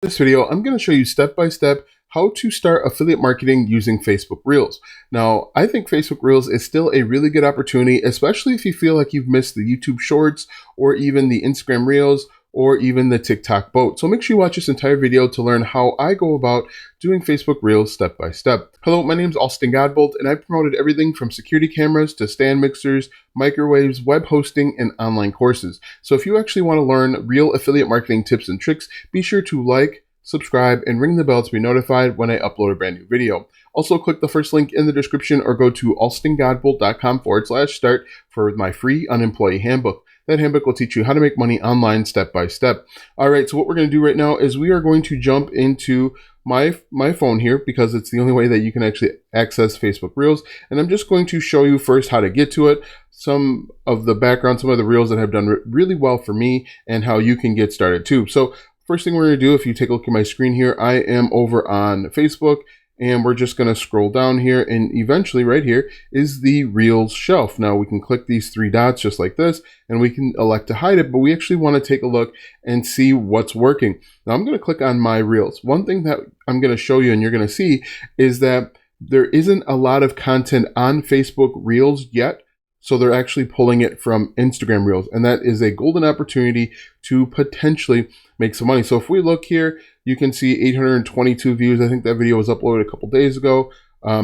In this video, I'm going to show you step by step how to start affiliate marketing using Facebook Reels. Now, I think Facebook Reels is still a really good opportunity, especially if you feel like you've missed the YouTube Shorts or even the Instagram Reels or even the TikTok boat. So make sure you watch this entire video to learn how I go about doing Facebook Reels step by step. Hello, my name is Austin Godbolt, and I've promoted everything from security cameras to stand mixers, microwaves, web hosting, and online courses. So if you actually want to learn real affiliate marketing tips and tricks, be sure to like, subscribe, and ring the bell to be notified when I upload a brand new video. Also, click the first link in the description or go to austingodbolt.com/start for my free unemployee handbook. That handbook will teach you how to make money online step by step. All right, so what we're going to do right now is we are going to jump into my phone here because it's the only way that you can actually access Facebook Reels. And I'm just going to show you first how to get to it, some of the background, some of the Reels that have done really well for me, and how you can get started too. So first thing we're going to do, if you take a look at my screen here, I am over on Facebook. And we're just going to scroll down here, and eventually right here is the Reels shelf. Now we can click these three dots just like this, and we can elect to hide it, but we actually want to take a look and see what's working. Now I'm going to click on my Reels. One thing that I'm going to show you and you're going to see is that there isn't a lot of content on Facebook Reels yet. So they're actually pulling it from Instagram Reels, and that is a golden opportunity to potentially make some money. So if we look here, you can see 822 views. I think that video was uploaded a couple days ago.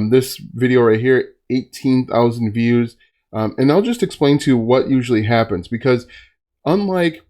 This video right here, 18,000 views. And I'll just explain to you what usually happens, because unlike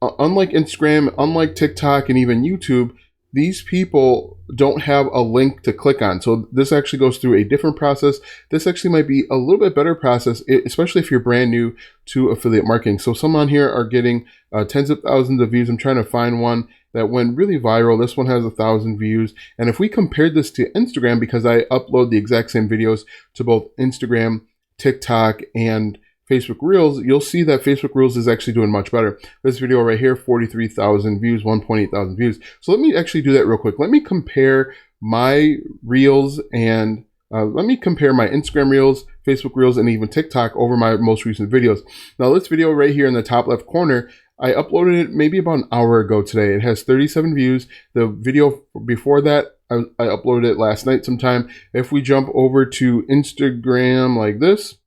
Instagram, unlike TikTok, and even YouTube, these people don't have a link to click on. So this actually goes through a different process. This actually might be a little bit better process, especially if you're brand new to affiliate marketing. So some on here are getting tens of thousands of views. I'm trying to find one that went really viral. This one has 1,000 views. And if we compared this to Instagram, because I upload the exact same videos to both Instagram, TikTok, and Facebook Reels, you'll see that Facebook Reels is actually doing much better. This video right here, 43,000 views, 1.8 thousand views. So let me actually do that real quick. Let me compare my Reels and let me compare my Instagram Reels, Facebook Reels, and even TikTok over my most recent videos. Now this video right here in the top left corner, I uploaded it maybe about an hour ago today. It has 37 views. The video before that, I uploaded it last night sometime. If we jump over to Instagram like this,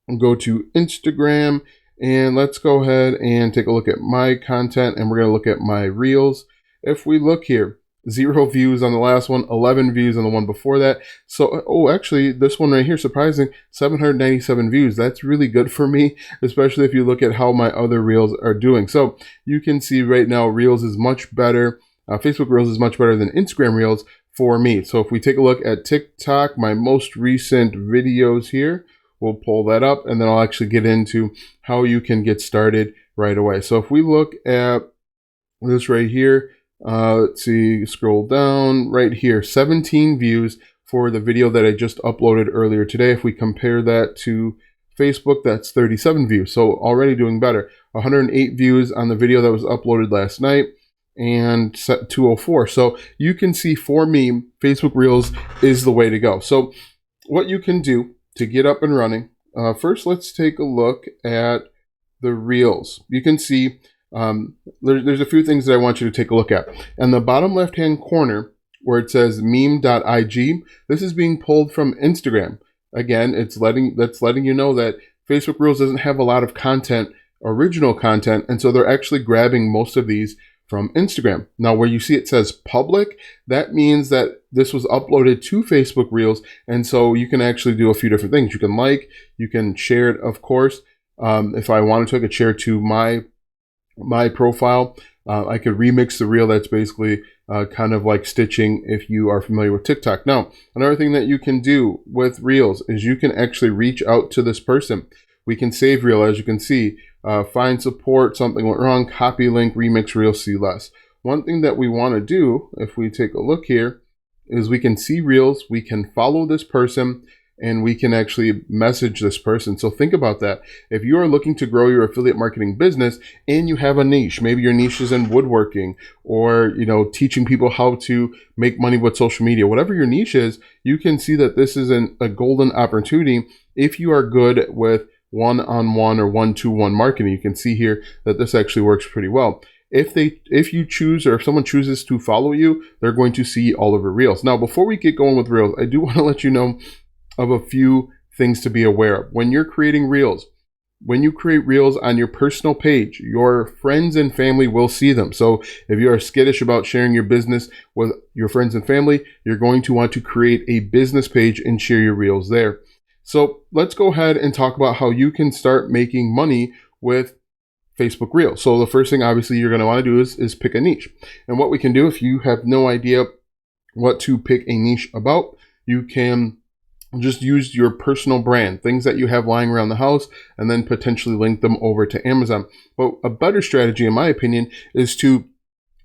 and go to Instagram, and let's go ahead and take a look at my content, and we're going to look at my Reels. If we look here, 0 views on the last one, 11 views on the one before that. So, oh, actually, this one right here, surprising, 797 views. That's really good for me, especially if you look at how my other Reels are doing. So you can see right now, Reels is much better. Facebook Reels is much better than Instagram Reels for me. So if we take a look at TikTok, my most recent videos here, we'll pull that up, and then I'll actually get into how you can get started right away. So if we look at this right here, let's see, scroll down right here, 17 views for the video that I just uploaded earlier today. If we compare that to Facebook, that's 37 views. So already doing better. 108 views on the video that was uploaded last night, and 204. So you can see for me, Facebook Reels is the way to go. So what you can do to get up and running, first let's take a look at the Reels. You can see there's a few things that I want you to take a look at. In the bottom left hand corner where it says meme.ig, this is being pulled from Instagram. Again, that's letting you know that Facebook Reels doesn't have a lot of content, original content, and so they're actually grabbing most of these from Instagram. Now where you see it says public, that means that this was uploaded to Facebook Reels, and so you can actually do a few different things. You can like, you can share it, of course. If I wanted to, I could share to my profile. I could remix the reel. That's basically kind of like stitching if you are familiar with TikTok. Now, another thing that you can do with Reels is you can actually reach out to this person. We can save reel, as you can see, find support, something went wrong, copy link, remix reel, see less. One thing that we want to do, if we take a look here, is we can see Reels, we can follow this person, and we can actually message this person. So think about that. If you are looking to grow your affiliate marketing business and you have a niche, maybe your niche is in woodworking or, teaching people how to make money with social media, whatever your niche is, you can see that this is a golden opportunity if you are good with one-on-one or one-to-one marketing. You can see here that this actually works pretty well. if you choose, or if someone chooses to follow you, they're going to see all of your reels. Now, before we get going with reels, I do want to let you know of a few things to be aware of. When you're creating reels, when you create reels on your personal page, your friends and family will see them. So if you are skittish about sharing your business with your friends and family, you're going to want to create a business page and share your reels there. So let's go ahead and talk about how you can start making money with Facebook Reels. So the first thing obviously you're going to want to do is pick a niche. And what we can do, if you have no idea what to pick a niche about, you can just use your personal brand, things that you have lying around the house, and then potentially link them over to Amazon. But a better strategy, in my opinion, is to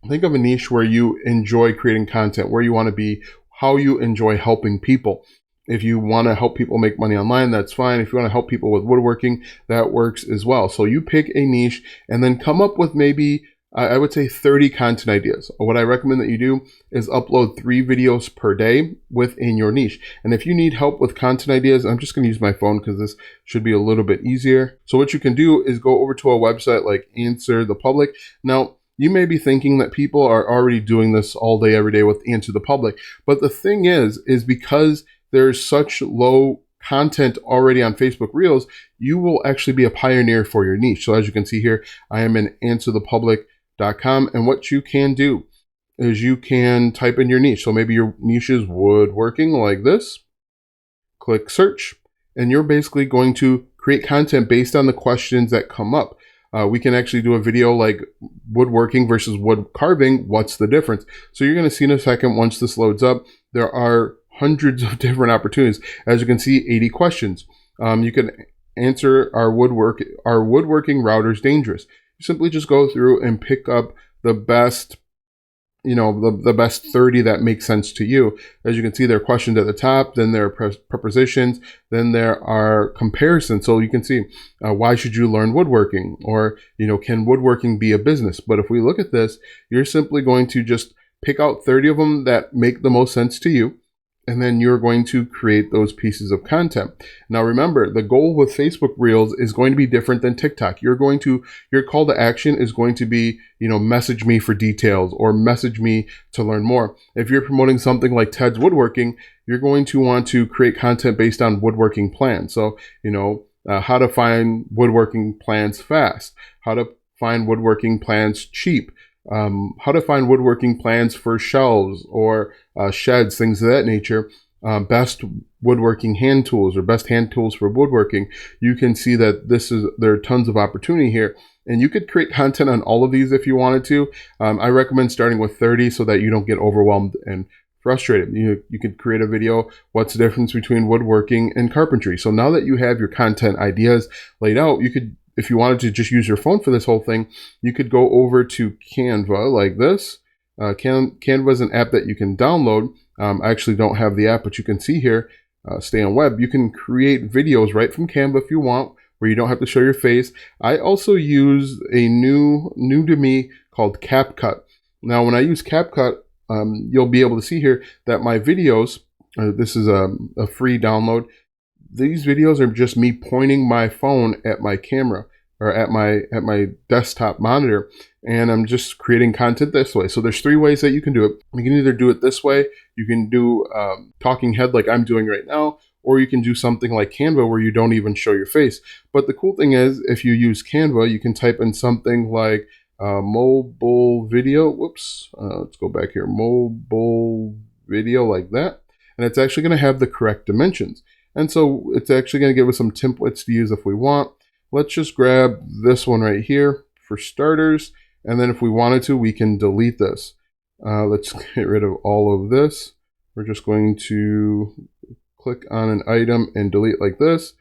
think of a niche where you enjoy creating content, where you want to be, how you enjoy helping people. If you want to help people make money online, that's fine. If you want to help people with woodworking, that works as well. So you pick a niche and then come up with maybe, I would say 30 content ideas. What I recommend that you do is upload 3 videos per day within your niche. And if you need help with content ideas, I'm just going to use my phone because this should be a little bit easier. So what you can do is go over to a website like Answer the Public. Now, you may be thinking that people are already doing this all day, every day with Answer the Public. But the thing is because there's such low content already on Facebook Reels, you will actually be a pioneer for your niche. So as you can see here, I am in answerthepublic.com, and what you can do is you can type in your niche. So maybe your niche is woodworking like this. Click search, and you're basically going to create content based on the questions that come up. We can actually do a video like woodworking versus wood carving. What's the difference? So you're going to see in a second, once this loads up, there are hundreds of different opportunities. As you can see, 80 questions. You can answer are woodworking routers dangerous? You simply just go through and pick up the best, the best 30 that make sense to you. As you can see, there are questions at the top, then there are prepositions, then there are comparisons. So you can see, why should you learn woodworking? Or, can woodworking be a business? But if we look at this, you're simply going to just pick out 30 of them that make the most sense to you. And then you're going to create those pieces of content. Now remember, the goal with Facebook Reels is going to be different than TikTok. Your call to action is going to be, message me for details or message me to learn more. If you're promoting something like Ted's Woodworking, you're going to want to create content based on woodworking plans. So, how to find woodworking plans fast, how to find woodworking plans cheap, how to find woodworking plans for shelves or sheds, things of that nature, best woodworking hand tools or best hand tools for woodworking. You can see that there are tons of opportunity here, and you could create content on all of these if you wanted to. I recommend starting with 30 so that you don't get overwhelmed and frustrated. You could create a video, what's the difference between woodworking and carpentry? So now that you have your content ideas laid out, you could, if you wanted to just use your phone for this whole thing, you could go over to Canva like this. Canva is an app that you can download. I actually don't have the app, but you can see here, stay on web. You can create videos right from Canva if you want, where you don't have to show your face. I also use a new to me called CapCut. Now, when I use CapCut, you'll be able to see here that my videos, this is a free download. These videos are just me pointing my phone at my camera or at my desktop monitor, and I'm just creating content this way. So there's 3 ways that you can do it. You can either do it this way, you can do talking head like I'm doing right now, or you can do something like Canva where you don't even show your face. But the cool thing is, if you use Canva, you can type in something like mobile video. Let's go back here. Mobile video like that. And it's actually going to have the correct dimensions. And so it's actually going to give us some templates to use if we want. Let's just grab this one right here for starters. And then if we wanted to, we can delete this. Let's get rid of all of this. We're just going to click on an item and delete like this.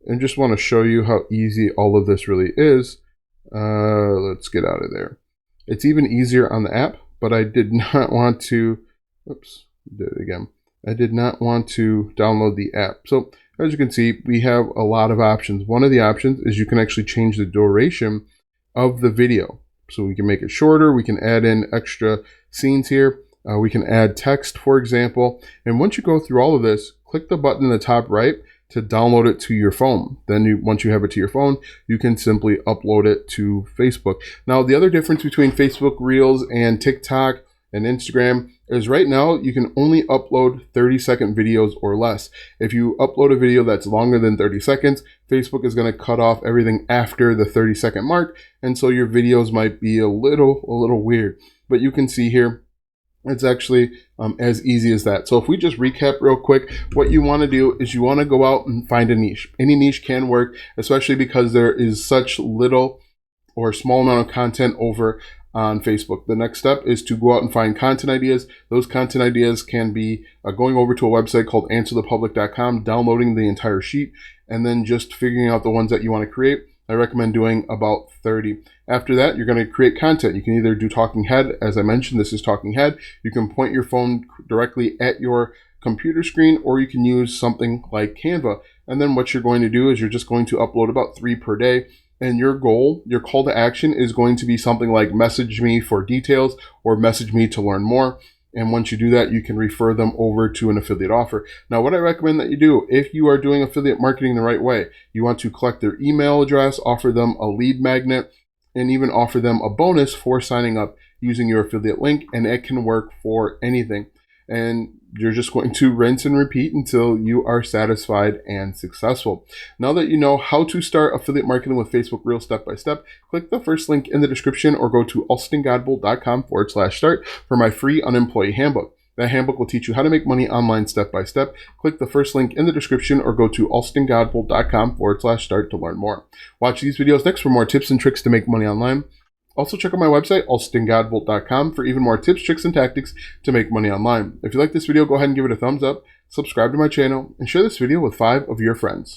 And just want to show you how easy all of this really is. Let's get out of there. It's even easier on the app, but I did not want to, did it again. I did not want to download the app. So as you can see, we have a lot of options. One of the options is you can actually change the duration of the video. So we can make it shorter. We can add in extra scenes here. We can add text, for example. And once you go through all of this, click the button in the top right to download it to your phone. Then once you have it to your phone, you can simply upload it to Facebook. Now, the other difference between Facebook Reels and TikTok and Instagram is right now you can only upload 30-second videos or less. If you upload a video that's longer than 30 seconds, Facebook is going to cut off everything after the 30-second mark, and so your videos might be a little weird. But you can see here, it's actually as easy as that. So if we just recap real quick, what you want to do is you want to go out and find a niche. Any niche can work, especially because there is such little or small amount of content over on Facebook. The next step is to go out and find content ideas. Those content ideas can be going over to a website called answerthepublic.com, downloading the entire sheet, and then just figuring out the ones that you want to create. I recommend doing about 30. After that, you're going to create content. You can either do talking head. As I mentioned, this is talking head. You can point your phone directly at your computer screen, or you can use something like Canva. And then what you're going to do is you're just going to upload about 3 per day. And your goal, your call to action is going to be something like message me for details or message me to learn more. And once you do that, you can refer them over to an affiliate offer. Now, what I recommend that you do, if you are doing affiliate marketing the right way, you want to collect their email address, offer them a lead magnet, and even offer them a bonus for signing up using your affiliate link. And it can work for anything. And you're just going to rinse and repeat until you are satisfied and successful. Now that you know how to start affiliate marketing with Facebook Reels step by step, click the first link in the description or go to alstongodbold.com/start for my free unemployee handbook. That handbook will teach you how to make money online step by step. Click the first link in the description or go to alstongodbold.com/start to learn more. Watch these videos next for more tips and tricks to make money online. Also, check out my website, alstongodbold.com, for even more tips, tricks, and tactics to make money online. If you like this video, go ahead and give it a thumbs up, subscribe to my channel, and share this video with 5 of your friends.